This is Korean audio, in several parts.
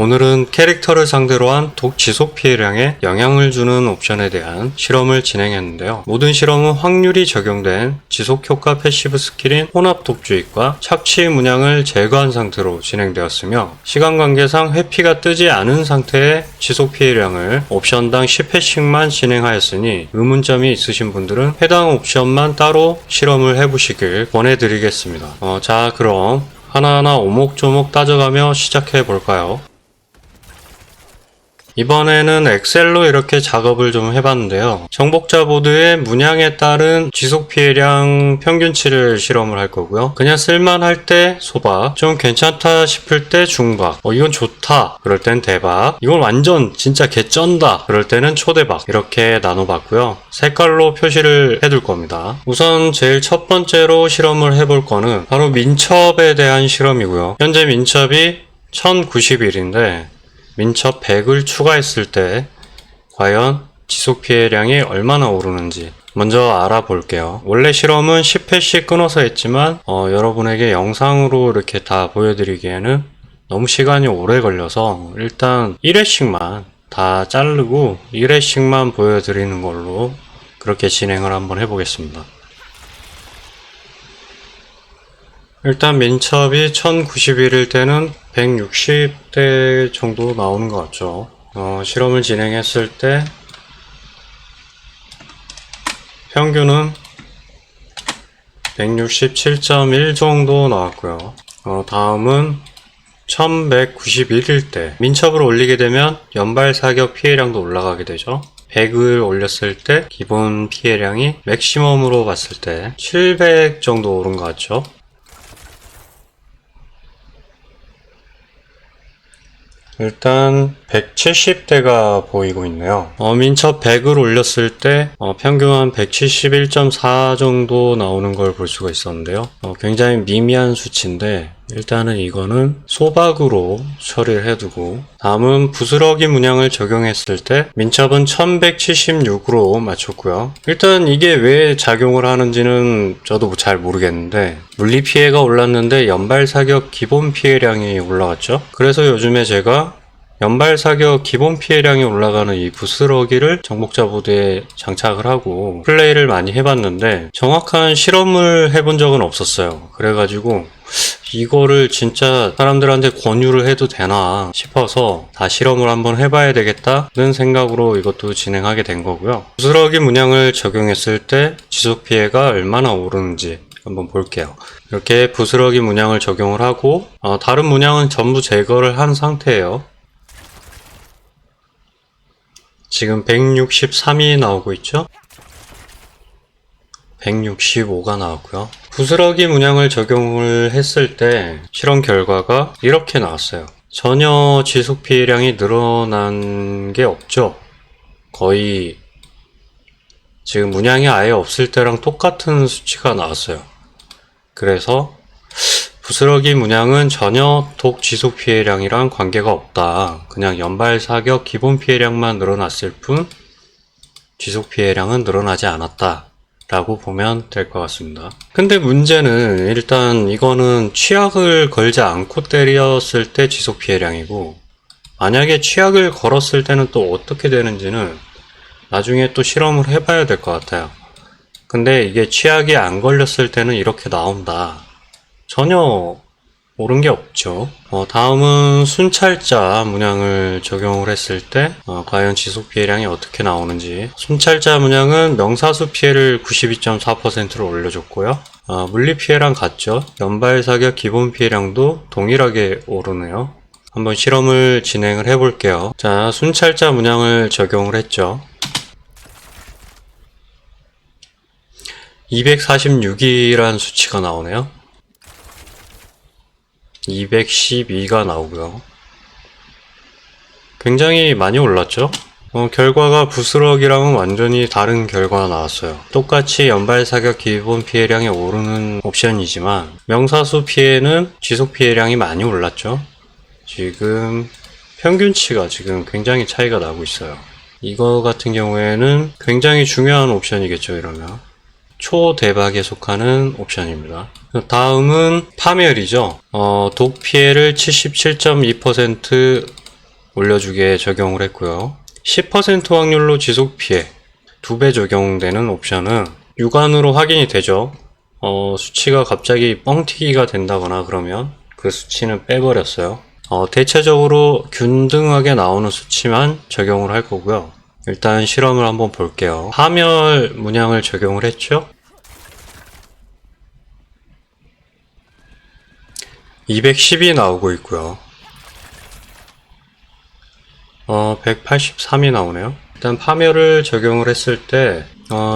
오늘은 캐릭터를 상대로 한 독 지속 피해량에 영향을 주는 옵션에 대한 실험을 진행했는데요. 모든 실험은 확률이 적용된 지속 효과 패시브 스킬인 혼합 독주익과 착취 문양을 제거한 상태로 진행되었으며 시간 관계상 회피가 뜨지 않은 상태의 지속 피해량을 옵션당 10회씩만 진행하였으니 의문점이 있으신 분들은 해당 옵션만 따로 실험을 해보시길 권해드리겠습니다. 자, 그럼 하나하나 오목조목 따져가며 시작해 볼까요? 이번에는 엑셀로 이렇게 작업을 좀 해봤는데요. 정복자 보드의 문양에 따른 지속 피해량 평균치를 실험을 할 거고요. 그냥 쓸만할 때 소박, 좀 괜찮다 싶을 때 중박, 이건 좋다 그럴 땐 대박, 이건 완전 진짜 개쩐다 그럴 때는 초대박, 이렇게 나눠봤고요. 색깔로 표시를 해둘 겁니다. 우선 제일 첫 번째로 실험을 해볼 거는 바로 민첩에 대한 실험이고요. 현재 민첩이 1091인데 민첩 100을 추가했을 때 과연 지속 피해량이 얼마나 오르는지 먼저 알아볼게요. 원래 실험은 10회씩 끊어서 했지만 여러분에게 영상으로 이렇게 다 보여드리기에는 너무 시간이 오래 걸려서 일단 1회씩만 다 자르고 1회씩만 보여드리는 걸로 그렇게 진행을 한번 해보겠습니다. 일단 민첩이 1091일 때는 160대 정도 나오는 것 같죠. 실험을 진행했을 때 평균은 167.1 정도 나왔고요. 다음은 1191일 때 민첩을 올리게 되면 연발 사격 피해량도 올라가게 되죠. 100을 올렸을 때 기본 피해량이 맥시멈으로 봤을 때 700 정도 오른 것 같죠. 일단 170대가 보이고 있네요. 민첩 100을 올렸을 때 평균 한 171.4 정도 나오는 걸 볼 수가 있었는데요. 굉장히 미미한 수치인데 일단은 이거는 소박으로 처리를 해두고, 다음은 부스러기 문양을 적용했을 때 민첩은 1176으로 맞췄고요. 일단 이게 왜 작용을 하는지는 저도 잘 모르겠는데 물리 피해가 올랐는데 연발 사격 기본 피해량이 올라갔죠. 그래서 요즘에 제가 연발 사격 기본 피해량이 올라가는 이 부스러기를 정복자 보드에 장착을 하고 플레이를 많이 해봤는데 정확한 실험을 해본 적은 없었어요. 그래가지고 이거를 진짜 사람들한테 권유를 해도 되나 싶어서 다 실험을 한번 해봐야 되겠다는 생각으로 이것도 진행하게 된 거고요. 부스러기 문양을 적용했을 때 지속 피해가 얼마나 오르는지 한번 볼게요. 이렇게 부스러기 문양을 적용을 하고 다른 문양은 전부 제거를 한 상태예요. 지금 163이 나오고 있죠? 165가 나왔고요. 부스러기 문양을 적용을 했을 때 실험 결과가 이렇게 나왔어요. 전혀 지속 피해량이 늘어난 게 없죠. 거의 지금 문양이 아예 없을 때랑 똑같은 수치가 나왔어요. 그래서 부스러기 문양은 전혀 독 지속 피해량이랑 관계가 없다. 그냥 연발 사격 기본 피해량만 늘어났을 뿐 지속 피해량은 늘어나지 않았다 라고 보면 될 것 같습니다. 근데 문제는 일단 이거는 취약을 걸지 않고 때렸을 때 지속 피해량이고, 만약에 취약을 걸었을 때는 또 어떻게 되는지는 나중에 또 실험을 해봐야 될 것 같아요. 근데 이게 취약이 안 걸렸을 때는 이렇게 나온다. 전혀 옳은 게 없죠. 다음은 순찰자 문양을 적용을 했을 때 과연 지속 피해량이 어떻게 나오는지. 순찰자 문양은 명사수 피해를 92.4%로 올려줬고요. 물리 피해랑 같죠. 연발 사격 기본 피해량도 동일하게 오르네요. 한번 실험을 진행을 해볼게요. 자, 순찰자 문양을 적용을 했죠. 246이란 수치가 나오네요. 212가 나오고요. 굉장히 많이 올랐죠? 결과가 부스러기랑은 완전히 다른 결과가 나왔어요. 똑같이 연발 사격 기본 피해량이 오르는 옵션이지만 명사수 피해는 지속 피해량이 많이 올랐죠? 지금 평균치가 지금 굉장히 차이가 나고 있어요. 이거 같은 경우에는 굉장히 중요한 옵션이겠죠, 이러면. 초대박에 속하는 옵션입니다. 다음은 파멸이죠. 독 피해를 77.2% 올려주게 적용을 했고요. 10% 확률로 지속 피해 2배 적용되는 옵션은 육안으로 확인이 되죠. 수치가 갑자기 뻥튀기가 된다거나 그러면 그 수치는 빼버렸어요. 대체적으로 균등하게 나오는 수치만 적용을 할 거고요. 일단 실험을 한번 볼게요. 파멸 문양을 적용을 했죠. 210이 나오고 있고요. 183이 나오네요. 일단 파멸을 적용을 했을 때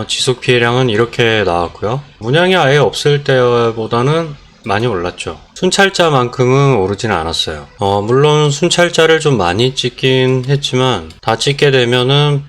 지속 피해량은 이렇게 나왔고요. 문양이 아예 없을 때보다는 많이 올랐죠. 순찰자만큼은 오르지는 않았어요. 물론 순찰자를 좀 많이 찍긴 했지만 다 찍게 되면은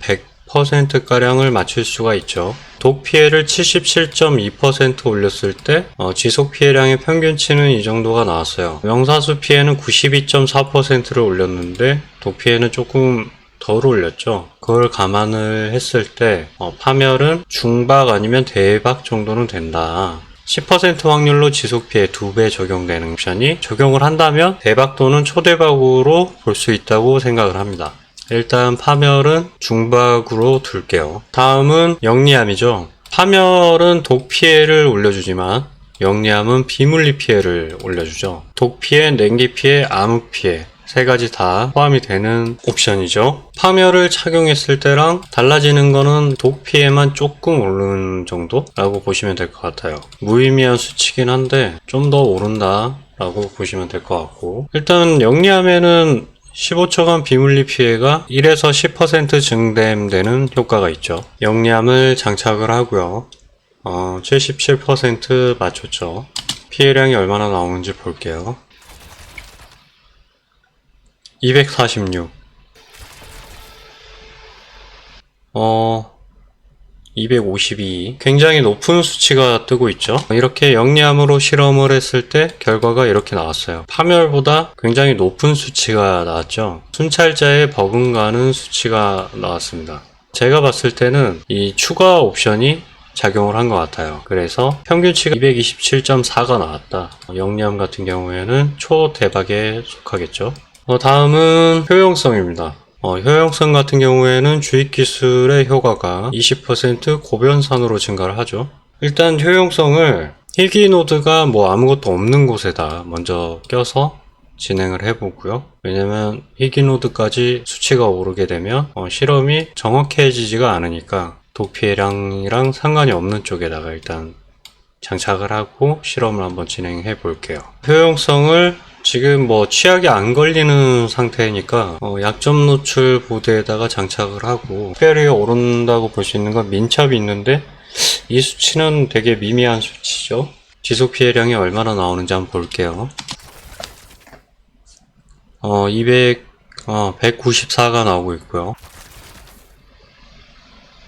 100%가량을 맞출 수가 있죠. 독 피해를 77.2% 올렸을 때 지속 피해량의 평균치는 이 정도가 나왔어요. 명사수 피해는 92.4%를 올렸는데 독 피해는 조금 덜 올렸죠. 그걸 감안을 했을 때 파멸은 중박 아니면 대박 정도는 된다. 10% 확률로 지속 피해 2배 적용되는 옵션이 적용을 한다면 대박 또는 초대박으로 볼 수 있다고 생각을 합니다. 일단 파멸은 중박으로 둘게요. 다음은 영리함이죠. 파멸은 독 피해를 올려주지만 영리함은 비물리 피해를 올려주죠. 독 피해, 냉기 피해, 암흑 피해 세 가지 다 포함이 되는 옵션이죠. 파멸을 착용했을 때랑 달라지는 거는 독 피해만 조금 오르는 정도라고 보시면 될 것 같아요. 무의미한 수치긴 한데 좀 더 오른다 라고 보시면 될 것 같고, 일단 영리함에는 15초간 비물리 피해가 1에서 10% 증대되는 효과가 있죠. 영리함을 장착을 하고요. 77% 맞췄죠. 피해량이 얼마나 나오는지 볼게요. 246. 252. 굉장히 높은 수치가 뜨고 있죠. 이렇게 영리함으로 실험을 했을 때 결과가 이렇게 나왔어요. 파멸보다 굉장히 높은 수치가 나왔죠. 순찰자에 버금가는 수치가 나왔습니다. 제가 봤을 때는 이 추가 옵션이 작용을 한 것 같아요. 그래서 평균치가 227.4가 나왔다. 영리함 같은 경우에는 초대박에 속하겠죠. 다음은 효용성입니다. 효용성 같은 경우에는 주입기술의 효과가 20% 고변산으로 증가를 하죠. 일단 효용성을 희귀노드가 아무것도 없는 곳에다 먼저 껴서 진행을 해보고요. 왜냐면 희귀노드까지 수치가 오르게 되면 실험이 정확해지지가 않으니까 독피해량이랑 상관이 없는 쪽에다가 일단 장착을 하고 실험을 한번 진행해 볼게요. 효용성을 지금 치약이 안 걸리는 상태니까 약점 노출 보드에다가 장착을 하고, 특별히 오른다고 볼 수 있는 건 민첩이 있는데 이 수치는 되게 미미한 수치죠. 지속 피해량이 얼마나 나오는지 한번 볼게요. 194가 나오고 있고요.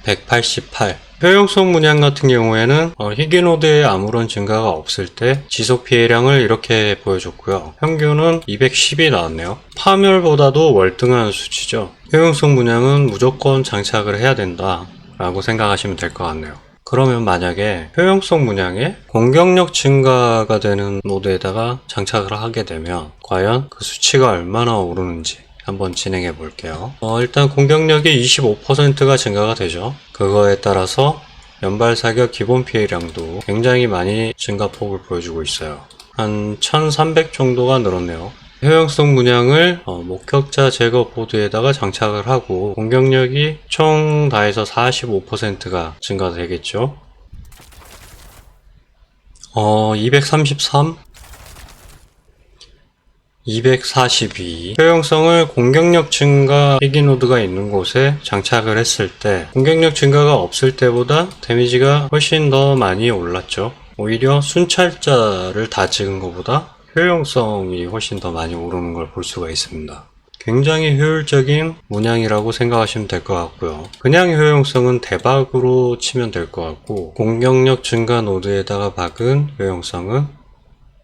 188. 효용성 문양 같은 경우에는 희귀노드에 아무런 증가가 없을 때 지속 피해량을 이렇게 보여줬고요. 평균은 210이 나왔네요. 파멸보다도 월등한 수치죠. 효용성 문양은 무조건 장착을 해야 된다 라고 생각하시면 될 것 같네요. 그러면 만약에 효용성 문양에 공격력 증가가 되는 노드에다가 장착을 하게 되면 과연 그 수치가 얼마나 오르는지 한번 진행해 볼게요. 일단 공격력이 25%가 증가가 되죠. 그거에 따라서 연발 사격 기본 피해량도 굉장히 많이 증가폭을 보여주고 있어요. 한 1300 정도가 늘었네요. 효용성 문양을 목격자 제거 보드에다가 장착을 하고 공격력이 총 다해서 45%가 증가되겠죠. 233, 242. 효용성을 공격력 증가 희귀노드가 있는 곳에 장착을 했을 때 공격력 증가가 없을 때보다 데미지가 훨씬 더 많이 올랐죠. 오히려 순찰자를 다 찍은 것보다 효용성이 훨씬 더 많이 오르는 걸 볼 수가 있습니다. 굉장히 효율적인 문양이라고 생각하시면 될 것 같고요. 그냥 효용성은 대박으로 치면 될 것 같고, 공격력 증가 노드에다가 박은 효용성은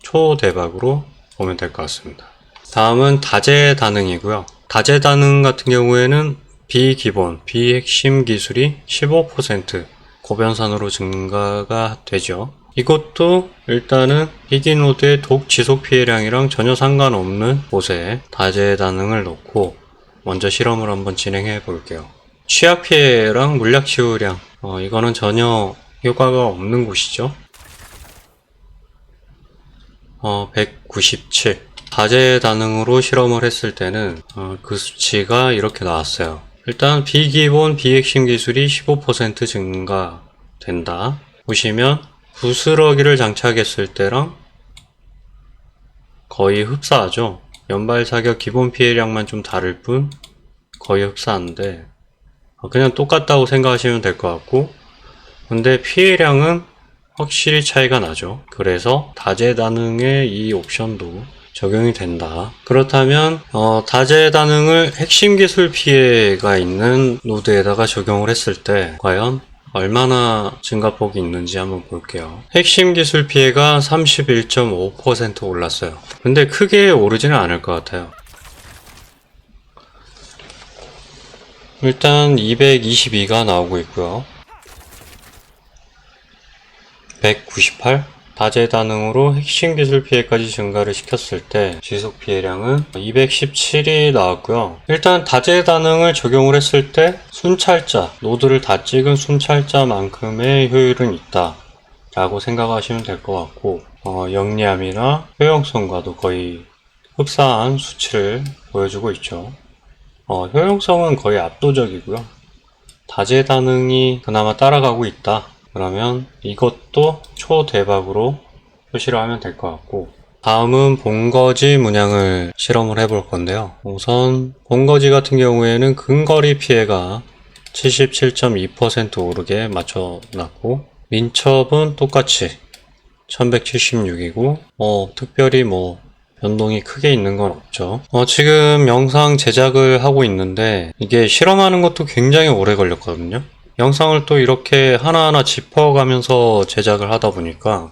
초대박으로 보면 될 것 같습니다. 다음은 다재다능이고요. 다재다능 같은 경우에는 비기본, 비핵심 기술이 15% 고변산으로 증가가 되죠. 이것도 일단은 희귀노드의 독 지속 피해량이랑 전혀 상관없는 곳에 다재다능을 넣고 먼저 실험을 한번 진행해 볼게요. 취약 피해랑 물약 치유량, 이거는 전혀 효과가 없는 곳이죠. 197. 다재다능으로 실험을 했을 때는 그 수치가 이렇게 나왔어요. 일단 비기본 비핵심 기술이 15% 증가된다. 보시면 부스러기를 장착했을 때랑 거의 흡사하죠. 연발 사격 기본 피해량만 좀 다를 뿐 거의 흡사한데 그냥 똑같다고 생각하시면 될 것 같고, 근데 피해량은 확실히 차이가 나죠. 그래서 다재다능의 이 옵션도 적용이 된다. 그렇다면 다재다능을 핵심 기술 피해가 있는 노드에다가 적용을 했을 때 과연 얼마나 증가폭이 있는지 한번 볼게요. 핵심 기술 피해가 31.5% 올랐어요. 근데 크게 오르지는 않을 것 같아요. 일단 222가 나오고 있고요. 198. 다재다능으로 핵심 기술 피해까지 증가를 시켰을 때 지속 피해량은 217이 나왔고요. 일단 다재다능을 적용을 했을 때 순찰자, 노드를 다 찍은 순찰자만큼의 효율은 있다 라고 생각하시면 될 것 같고, 영리함이나 효용성과도 거의 흡사한 수치를 보여주고 있죠. 효용성은 거의 압도적이고요. 다재다능이 그나마 따라가고 있다. 그러면 이것도 초대박으로 표시를 하면 될 것 같고, 다음은 본거지 문양을 실험을 해볼 건데요. 우선 본거지 같은 경우에는 근거리 피해가 77.2% 오르게 맞춰놨고, 민첩은 똑같이 1176이고 특별히 변동이 크게 있는 건 없죠. 지금 영상 제작을 하고 있는데 이게 실험하는 것도 굉장히 오래 걸렸거든요. 영상을 또 이렇게 하나하나 짚어가면서 제작을 하다 보니까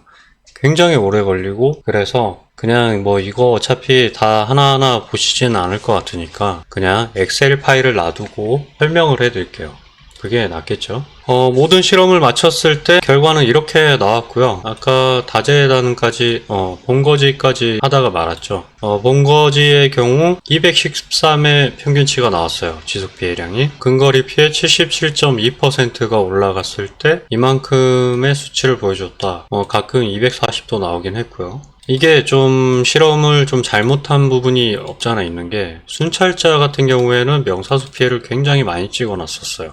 굉장히 오래 걸리고, 그래서 그냥 이거 어차피 다 하나하나 보시지는 않을 것 같으니까 그냥 엑셀 파일을 놔두고 설명을 해드릴게요. 그게 낫겠죠. 모든 실험을 마쳤을 때 결과는 이렇게 나왔고요. 아까 다재다능까지 본거지까지 하다가 말았죠. 본거지의 경우 213의 평균치가 나왔어요. 지속 피해량이. 근거리 피해 77.2%가 올라갔을 때 이만큼의 수치를 보여줬다. 가끔 240도 나오긴 했고요. 이게 좀 실험을 좀 잘못한 부분이 없잖아 있는 게, 순찰자 같은 경우에는 명사수 피해를 굉장히 많이 찍어놨었어요.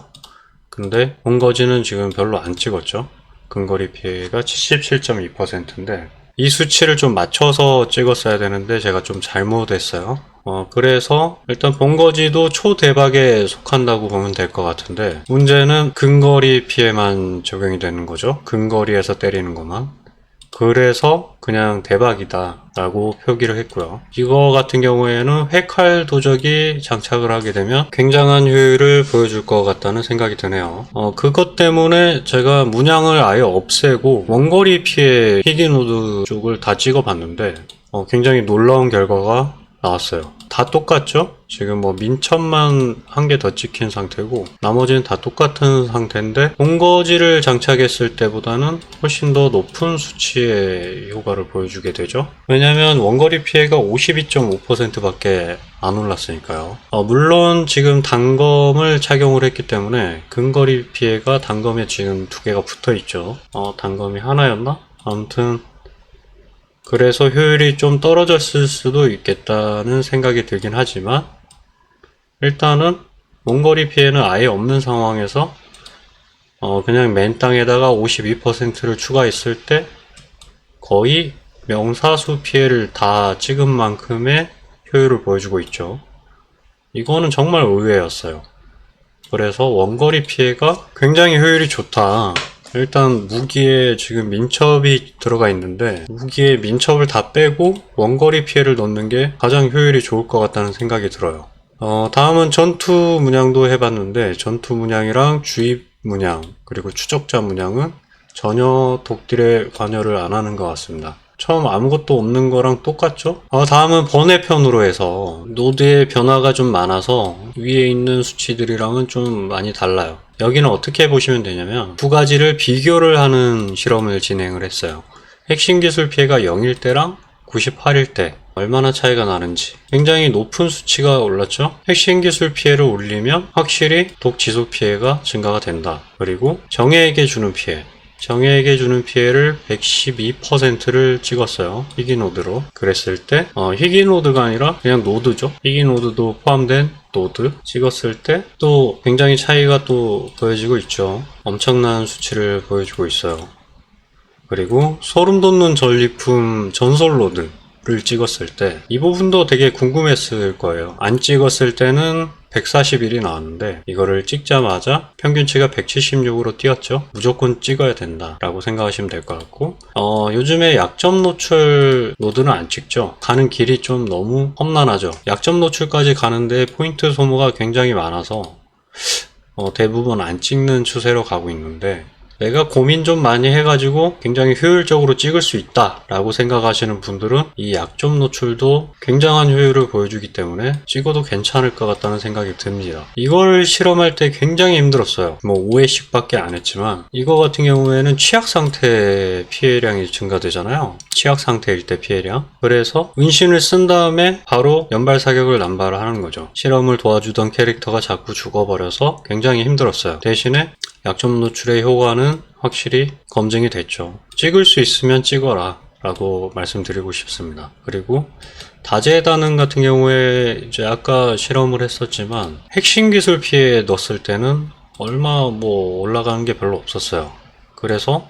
근데 본거지는 지금 별로 안 찍었죠. 근거리 피해가 77.2%인데 이 수치를 좀 맞춰서 찍었어야 되는데 제가 좀 잘못했어요. 그래서 일단 본거지도 초대박에 속한다고 보면 될 것 같은데, 문제는 근거리 피해만 적용이 되는 거죠. 근거리에서 때리는 것만. 그래서 그냥 대박이다 라고 표기를 했고요. 이거 같은 경우에는 회칼 도적이 장착을 하게 되면 굉장한 효율을 보여줄 것 같다는 생각이 드네요. 그것 때문에 제가 문양을 아예 없애고 원거리 피해 희귀노드 쪽을 다 찍어봤는데 굉장히 놀라운 결과가 나왔어요. 다 똑같죠? 지금 민첩만 한 개 더 찍힌 상태고 나머지는 다 똑같은 상태인데, 본거지를 장착했을 때보다는 훨씬 더 높은 수치의 효과를 보여주게 되죠. 왜냐면 원거리 피해가 52.5% 밖에 안 올랐으니까요. 물론 지금 단검을 착용을 했기 때문에 근거리 피해가 단검에 지금 두 개가 붙어 있죠. 단검이 하나였나? 아무튼 그래서 효율이 좀 떨어졌을 수도 있겠다는 생각이 들긴 하지만, 일단은 원거리 피해는 아예 없는 상황에서 그냥 맨 땅에다가 52%를 추가했을 때 거의 명사수 피해를 다 찍은 만큼의 효율을 보여주고 있죠. 이거는 정말 의외였어요. 그래서 원거리 피해가 굉장히 효율이 좋다. 일단 무기에 지금 민첩이 들어가 있는데 무기에 민첩을 다 빼고 원거리 피해를 넣는 게 가장 효율이 좋을 것 같다는 생각이 들어요. 다음은 전투 문양도 해봤는데, 전투 문양이랑 주입 문양 그리고 추적자 문양은 전혀 독딜에 관여를 안 하는 것 같습니다. 처음 아무것도 없는 거랑 똑같죠? 다음은 번외편으로 해서 노드의 변화가 좀 많아서 위에 있는 수치들이랑은 좀 많이 달라요. 여기는 어떻게 보시면 되냐면 두 가지를 비교를 하는 실험을 진행을 했어요. 핵심 기술 피해가 0일 때랑 98일 때 얼마나 차이가 나는지 굉장히 높은 수치가 올랐죠. 핵심 기술 피해를 올리면 확실히 독 지속 피해가 증가가 된다. 그리고 정예에게 주는 피해, 정예에게 주는 피해를 112%를 찍었어요. 희귀노드로. 그랬을 때 희귀노드가 아니라 그냥 노드죠. 희귀노드도 포함된 노드 찍었을 때 또 굉장히 차이가 또 보여지고 있죠. 엄청난 수치를 보여주고 있어요. 그리고 소름 돋는 전리품 전설로드를 찍었을 때 이 부분도 되게 궁금했을 거예요. 안 찍었을 때는 141이 나왔는데 이거를 찍자마자 평균치가 176으로 뛰었죠. 무조건 찍어야 된다 라고 생각하시면 될 것 같고 요즘에 약점 노출 노드는 안 찍죠. 가는 길이 좀 너무 험난하죠. 약점 노출까지 가는데 포인트 소모가 굉장히 많아서 대부분 안 찍는 추세로 가고 있는데, 내가 고민 좀 많이 해가지고 굉장히 효율적으로 찍을 수 있다 라고 생각하시는 분들은 이 약점 노출도 굉장한 효율을 보여주기 때문에 찍어도 괜찮을 것 같다는 생각이 듭니다. 이걸 실험할 때 굉장히 힘들었어요. 5회씩 밖에 안 했지만 이거 같은 경우에는 취약 상태 피해량이 증가되잖아요. 취약 상태일 때 피해량. 그래서 은신을 쓴 다음에 바로 연발 사격을 남발을 하는 거죠. 실험을 도와주던 캐릭터가 자꾸 죽어버려서 굉장히 힘들었어요. 대신에 약점 노출의 효과는 확실히 검증이 됐죠. 찍을 수 있으면 찍어라 라고 말씀드리고 싶습니다. 그리고 다재다능 같은 경우에 이제 아까 실험을 했었지만 핵심 기술 피해에 넣었을 때는 얼마 올라가는 게 별로 없었어요. 그래서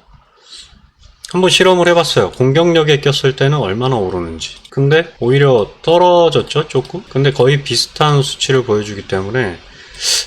한번 실험을 해봤어요. 공격력에 꼈을 때는 얼마나 오르는지. 근데 오히려 떨어졌죠, 조금? 근데 거의 비슷한 수치를 보여주기 때문에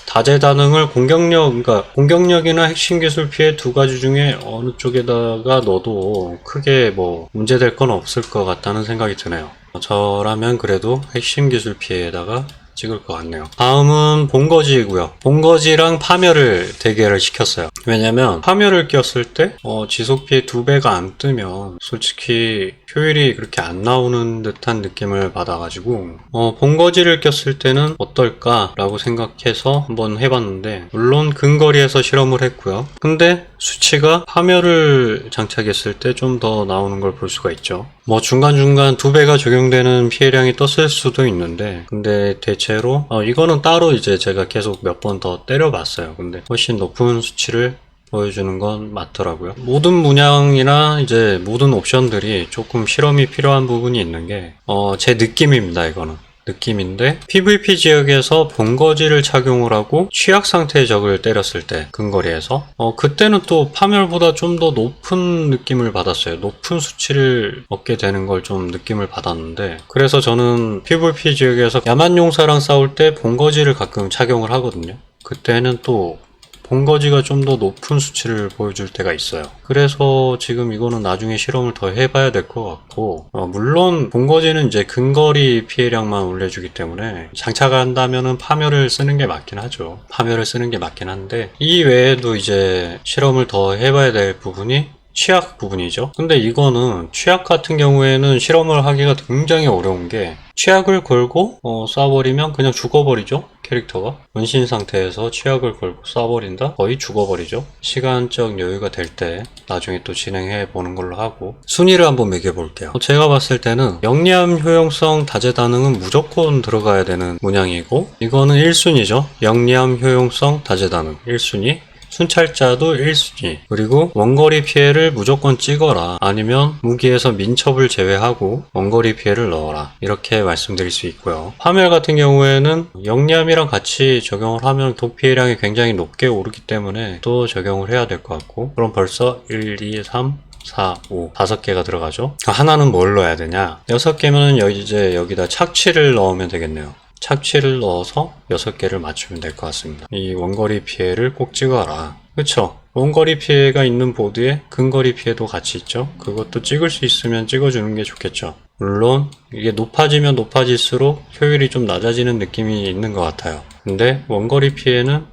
다재다능을 공격력이나 핵심 기술 피해 두 가지 중에 어느 쪽에다가 넣어도 크게 문제될 건 없을 것 같다는 생각이 드네요. 저라면 그래도 핵심 기술 피해에다가 찍을 것 같네요. 다음은 본거지이고요. 본거지랑 파멸을 대결을 시켰어요. 왜냐면 파멸을 꼈을 때 지속 피해 2배가 안 뜨면 솔직히 효율이 그렇게 안 나오는 듯한 느낌을 받아가지고 본거지를 꼈을 때는 어떨까 라고 생각해서 한번 해봤는데, 물론 근거리에서 실험을 했고요. 근데 수치가 파멸을 장착했을 때 좀 더 나오는 걸 볼 수가 있죠. 중간중간 2배가 적용되는 피해량이 떴을 수도 있는데, 근데 대체로 이거는 따로 이제 제가 계속 몇 번 더 때려봤어요. 근데 훨씬 높은 수치를 보여주는 건 맞더라고요. 모든 문양이나 이제 모든 옵션들이 조금 실험이 필요한 부분이 있는 게 제 느낌입니다. 이거는 느낌인데, PVP 지역에서 본거지를 착용을 하고 취약 상태의 적을 때렸을 때 근거리에서 그때는 또 파멸보다 좀 더 높은 느낌을 받았어요. 높은 수치를 얻게 되는 걸 좀 느낌을 받았는데, 그래서 저는 PVP 지역에서 야만용사랑 싸울 때 본거지를 가끔 착용을 하거든요. 그때는 또 본거지가 좀 더 높은 수치를 보여줄 때가 있어요. 그래서 지금 이거는 나중에 실험을 더 해봐야 될 것 같고, 물론 본거지는 이제 근거리 피해량만 올려주기 때문에 장착한다면은 파멸을 쓰는 게 맞긴 하죠. 파멸을 쓰는 게 맞긴 한데, 이 외에도 이제 실험을 더 해봐야 될 부분이 취약 부분이죠. 근데 이거는 취약 같은 경우에는 실험을 하기가 굉장히 어려운 게, 취약을 걸고 쏴버리면 그냥 죽어버리죠. 캐릭터가 은신 상태에서 취약을 걸고 쏴버린다? 거의 죽어버리죠. 시간적 여유가 될 때 나중에 또 진행해 보는 걸로 하고, 순위를 한번 매겨볼게요. 제가 봤을 때는 영리함, 효용성, 다재다능은 무조건 들어가야 되는 문양이고, 이거는 1순위죠. 영리함, 효용성, 다재다능 1순위. 순찰자도 1순위. 그리고 원거리 피해를 무조건 찍어라, 아니면 무기에서 민첩을 제외하고 원거리 피해를 넣어라, 이렇게 말씀드릴 수 있고요. 파멸 같은 경우에는 영리함이랑 같이 적용을 하면 독 피해량이 굉장히 높게 오르기 때문에 또 적용을 해야 될 것 같고, 그럼 벌써 1, 2, 3, 4, 5, 5개가 들어가죠. 하나는 뭘 넣어야 되냐? 6개면 이제 여기다 착취를 넣으면 되겠네요. 착취를 넣어서 6개를 맞추면 될 것 같습니다. 이 원거리 피해를 꼭 찍어라. 그쵸? 원거리 피해가 있는 보드에 근거리 피해도 같이 있죠? 그것도 찍을 수 있으면 찍어주는 게 좋겠죠. 물론 이게 높아지면 높아질수록 효율이 좀 낮아지는 느낌이 있는 것 같아요. 근데 원거리 피해는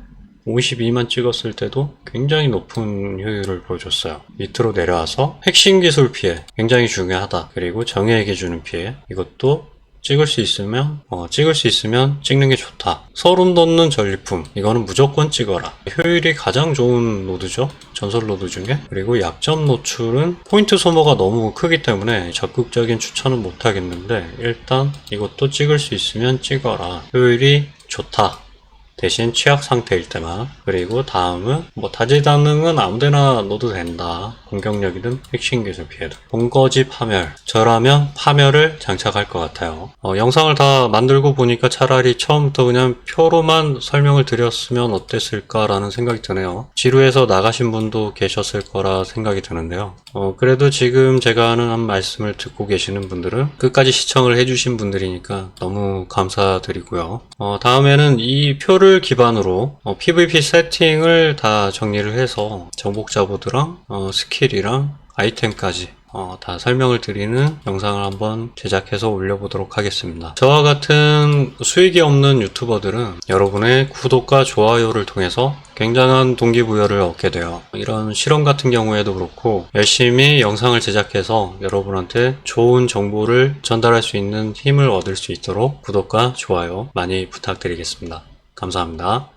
52만 찍었을 때도 굉장히 높은 효율을 보여줬어요. 밑으로 내려와서 핵심 기술 피해 굉장히 중요하다. 그리고 정예에게 주는 피해, 이것도 찍을 수 있으면 찍는 게 좋다. 소름 돋는 전리품, 이거는 무조건 찍어라. 효율이 가장 좋은 노드죠, 전설 노드 중에. 그리고 약점 노출은 포인트 소모가 너무 크기 때문에 적극적인 추천은 못 하겠는데, 일단 이것도 찍을 수 있으면 찍어라. 효율이 좋다. 대신 취약 상태일 때만. 그리고 다음은 다재다능은 아무데나 넣어도 된다. 공격력이든 핵심 기술 피해도. 본거지 파멸. 저라면 파멸을 장착할 것 같아요. 영상을 다 만들고 보니까 차라리 처음부터 그냥 표로만 설명을 드렸으면 어땠을까라는 생각이 드네요. 지루해서 나가신 분도 계셨을 거라 생각이 드는데요. 그래도 지금 제가 하는 한 말씀을 듣고 계시는 분들은 끝까지 시청을 해주신 분들이니까 너무 감사드리고요. 다음에는 이 표를 기반으로 PVP 세팅을 다 정리를 해서 정복자 보드랑 스킬이랑 아이템까지 다 설명을 드리는 영상을 한번 제작해서 올려보도록 하겠습니다. 저와 같은 수익이 없는 유튜버들은 여러분의 구독과 좋아요를 통해서 굉장한 동기부여를 얻게 돼요. 이런 실험 같은 경우에도 그렇고 열심히 영상을 제작해서 여러분한테 좋은 정보를 전달할 수 있는 힘을 얻을 수 있도록 구독과 좋아요 많이 부탁드리겠습니다. 감사합니다.